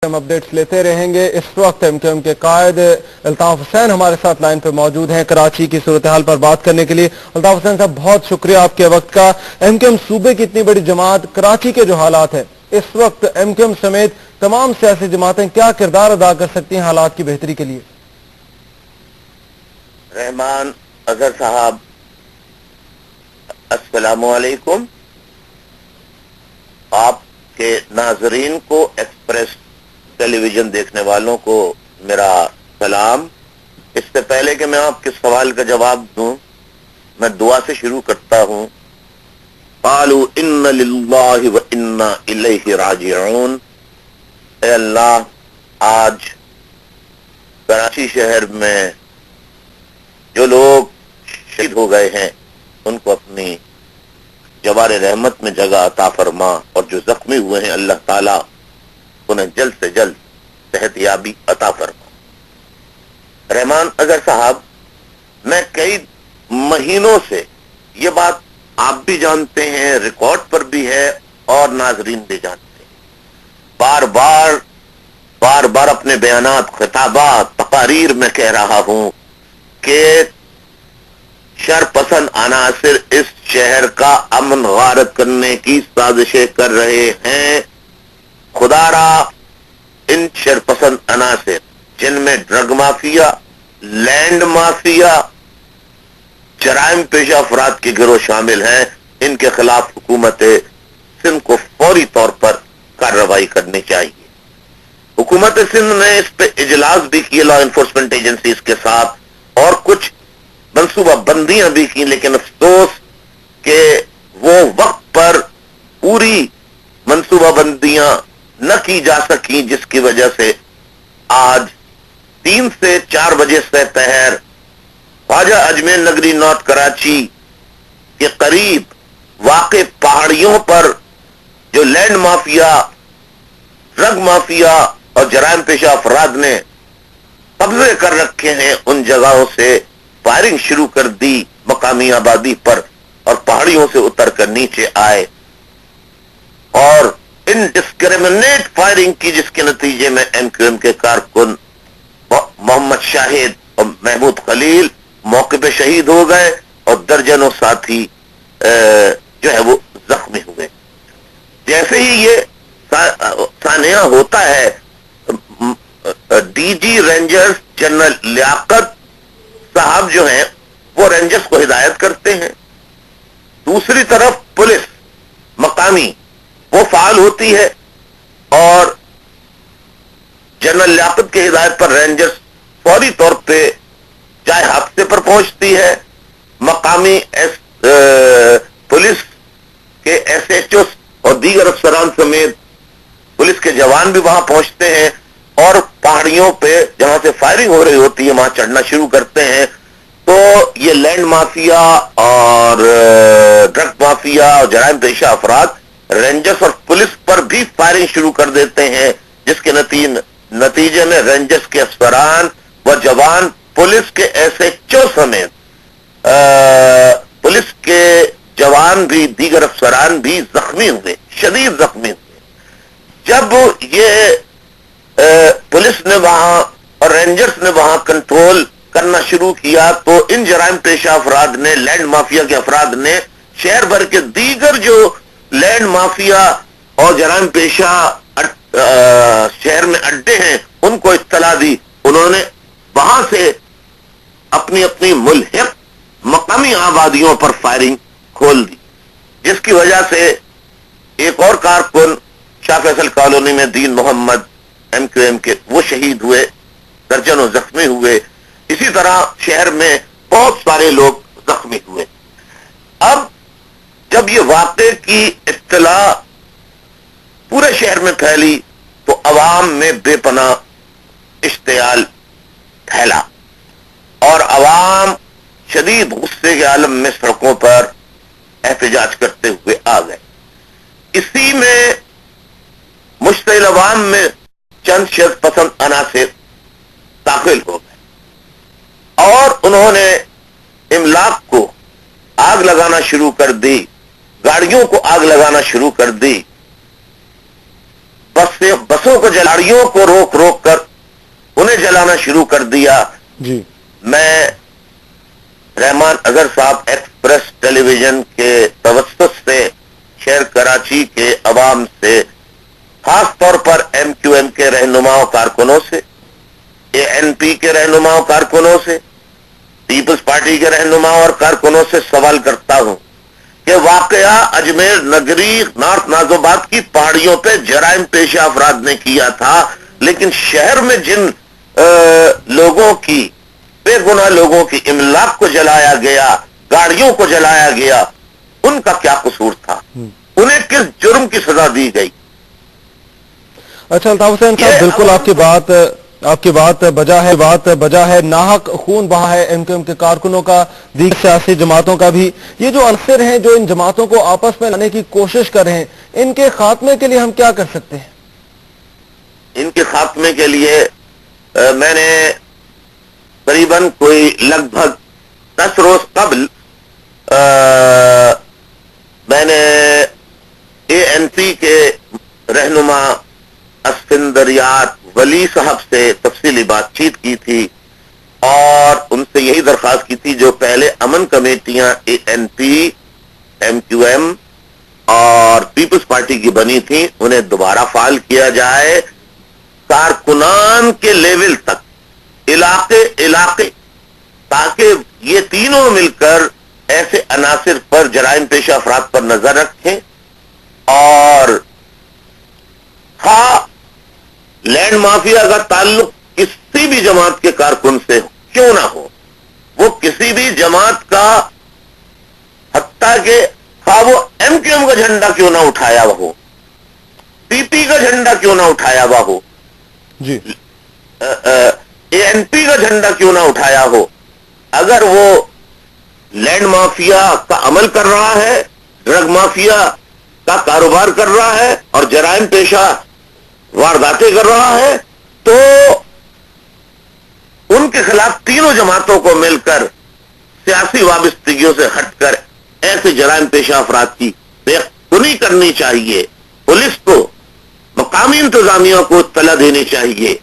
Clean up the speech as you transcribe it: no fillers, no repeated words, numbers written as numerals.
हम अपडेट्स लेते रहेंगे। इस वक्त एमक्यूएम के कायद अल्ताफ हुसैन हमारे साथ लाइन पर मौजूद हैं कराची की सूरत हाल पर बात करने के लिए। अल्ताफ हुसैन साहब, बहुत शुक्रिया आपके वक्त का। एमक्यूएम सूबे की इतनी बड़ी जमात, कराची के जो हालात है इस वक्त, एमक्यूएम समेत तमाम सियासी जमातें क्या किरदार अदा कर सकती हैं हालात की बेहतरी के लिए? रहमान अजहर साहब, अस्सलामु अलैकुम। आपके नाजरीन को, एक्सप्रेस टेलीविजन देखने वालों को मेरा सलाम। इससे पहले कि मैं आपके सवाल का जवाब दूं, मैं दुआ से शुरू करता हूं। क़ालू इन्ना लिल्लाहि व इन्ना इलैहि राजिऊन। ऐ अल्लाह, आज कराची शहर में जो लोग शहीद हो गए हैं उनको अपनी जवार रहमत में जगह अता फरमा, और जो जख्मी हुए हैं अल्लाह ताला उन्हें जल्द से जल्द सेहतयाबी अता फरमा। रहमान अजहर साहब, मैं कई महीनों से ये बात आप भी जानते हैं, रिकॉर्ड पर भी है और नाजरीन भी जानते हैं, बार बार अपने बयानात, खिताबात, तकारीर में कह रहा हूं कि शरपसंद अनासिर इस शहर का अमन गारत करने की साजिशें कर रहे हैं। खुदारा इन शरपसंद अनासिर, जिनमें ड्रग माफिया, लैंड माफिया, जराइम पेशा अफराद के गिरोह शामिल हैं, इनके खिलाफ हुकूमत सिंध को फौरी तौर पर कार्रवाई करनी चाहिए। हुकूमत सिंध ने इस पे इजलास भी किए लॉ एनफोर्समेंट एजेंसीज के साथ, और कुछ मनसूबा बंदियां भी की, लेकिन अफसोस कि वो वक्त पर पूरी मनसूबा बंदियां न की जा सकी, जिसकी वजह से आज 3 से 4 बजे से पहर ख्वाजा अजमेर नगरी नॉर्थ कराची के करीब वाक़े पहाड़ियों पर जो लैंड माफिया, ड्रग माफिया और जराइम पेशा अफराद ने कब्जे कर रखे हैं, उन जगहों से फायरिंग शुरू कर दी मकामी आबादी पर, और पहाड़ियों से उतर कर नीचे आए और इनडिस्क्रिमिनेट फायरिंग की, जिसके नतीजे में एमक्यूएम के कारकुन मोहम्मद शाहिद और महमूद खलील मौके पे शहीद हो गए, और दर्जनों साथी जो है वो जख्मी हुए। जैसे ही ये सानिया होता है, डीजी रेंजर्स जनरल लियाकत साहब जो हैं वो रेंजर्स को हिदायत करते हैं। दूसरी तरफ पुलिस मकामी वो फाल होती है, और जनरल लियाकत के हिदायत पर रेंजर्स फौरी तौर पे चाहे हादसे पर पहुंचती है, मकामी पुलिस के एसएचओ और दीगर अफसरान समेत पुलिस के जवान भी वहां पहुंचते हैं, और पहाड़ियों पे जहां से फायरिंग हो रही होती है वहां चढ़ना शुरू करते हैं। तो ये लैंड माफिया और ड्रग माफिया और जराइम पेशा अफराद रेंजर्स और पुलिस पर भी फायरिंग शुरू कर देते हैं, जिसके नतीजे में रेंजर्स के अफसरान व जवान, पुलिस के एसएचओ समेत पुलिस के जवान भी, दीगर अफसरान भी जख्मी हुए, शदीद जख्मी हुए। जब ये पुलिस ने वहां और रेंजर्स ने वहां कंट्रोल करना शुरू किया, तो इन जराइम पेशा अफराद ने, लैंड माफिया के अफराद ने शहर भर के दीगर जो लैंड माफिया और जराइम पेशा शहर में अड्डे हैं उनको इत्तला दी। उन्होंने वहां से अपनी अपनी मुल्हिक मकामी आबादियों पर फायरिंग खोल दी, जिसकी वजह से एक और कारकुन शाह फैसल कॉलोनी में दीन मोहम्मद एमक्यूएम के वो शहीद हुए, दर्जनों जख्मी हुए। इसी तरह शहर में बहुत सारे लोग जख्मी हुए। अब जब ये वाक़े की इत्तला पूरे शहर में फैली तो अवाम में बेपनाह इश्तियाल फैला, और अवाम शदीद गुस्से के आलम में सड़कों पर एहतजाज करते हुए आ गए। इसी में मुश्तिल अवाम में चंद शरपसंद अनासिर दाखिल हो गए, और उन्होंने इमलाक को आग लगाना शुरू कर दी, गाड़ियों को आग लगाना शुरू कर दी। बसों को जलाड़ियों को रोक रोक कर उन्हें जलाना शुरू कर दिया। जी। मैं रहमान अजहर साहब एक्सप्रेस टेलीविजन के तवस्सुत से शहर कराची के अवाम से, खास तौर पर MQM के रहनुमाओं कारकुनों से, ANP के रहनुमाओं कारकुनों से, पीपल्स पार्टी के रहनुमाओं और कारकुनों से सवाल करता हूं कि वाकया अजमेर नगरी नॉर्थ नाजोबाद की पहाड़ियों पे जराइम पेशा अफराद ने किया था, लेकिन शहर में जिन लोगों की, बेगुनाह लोगों की इमलाक को जलाया गया, गाड़ियों को जलाया गया, उनका क्या कसूर था? उन्हें किस जुर्म की सजा दी गई? अच्छा अल्ताफ हुसैन साहब, बिल्कुल आपकी बात बजा है। नाहक खून बहा है MQM के कारकुनों का, दीगर सियासी जमातों का भी। ये जो अनसर हैं जो इन जमातों को आपस में लाने की कोशिश कर रहे हैं, इनके खात्मे के लिए हम क्या कर सकते हैं? इनके खात्मे के लिए मैंने करीबन कोई लगभग 10 रोज कबल मैंने ANP के रहनुमा अस्फिंदरियात वली साहब से तफसीली बातचीत की थी और उनसे यही दरख्वास्त की थी, जो पहले अमन कमेटियां ANP, MQM और पीपल्स पार्टी की बनी थी, उन्हें दोबारा फाल किया जाए, कारकुनान के लेवल तक, इलाके, ताकि ये तीनों मिलकर ऐसे अनासिर पर, जराइम पेशा अफराद पर नजर रखें और लैंड माफिया का ताल्लुक किसी भी जमात के कारकुन से क्यों ना हो, वो किसी भी जमात का, हत्ता के वो MQM का झंडा क्यों ना उठाया हुआ हो, PP का झंडा क्यों ना उठाया हुआ हो जी, ANP का झंडा क्यों ना उठाया हो, अगर वो लैंड माफिया का अमल कर रहा है, ड्रग माफिया का कारोबार कर रहा है और जराइम पेशा वारदातें कर रहा है, तो उनके खिलाफ तीनों जमातों को मिलकर सियासी वाबस्तगियों से हटकर ऐसे जराइम पेशा अफराद की बेखुनी करनी चाहिए। पुलिस को, मकामी इंतजामिया को इत्तला देनी चाहिए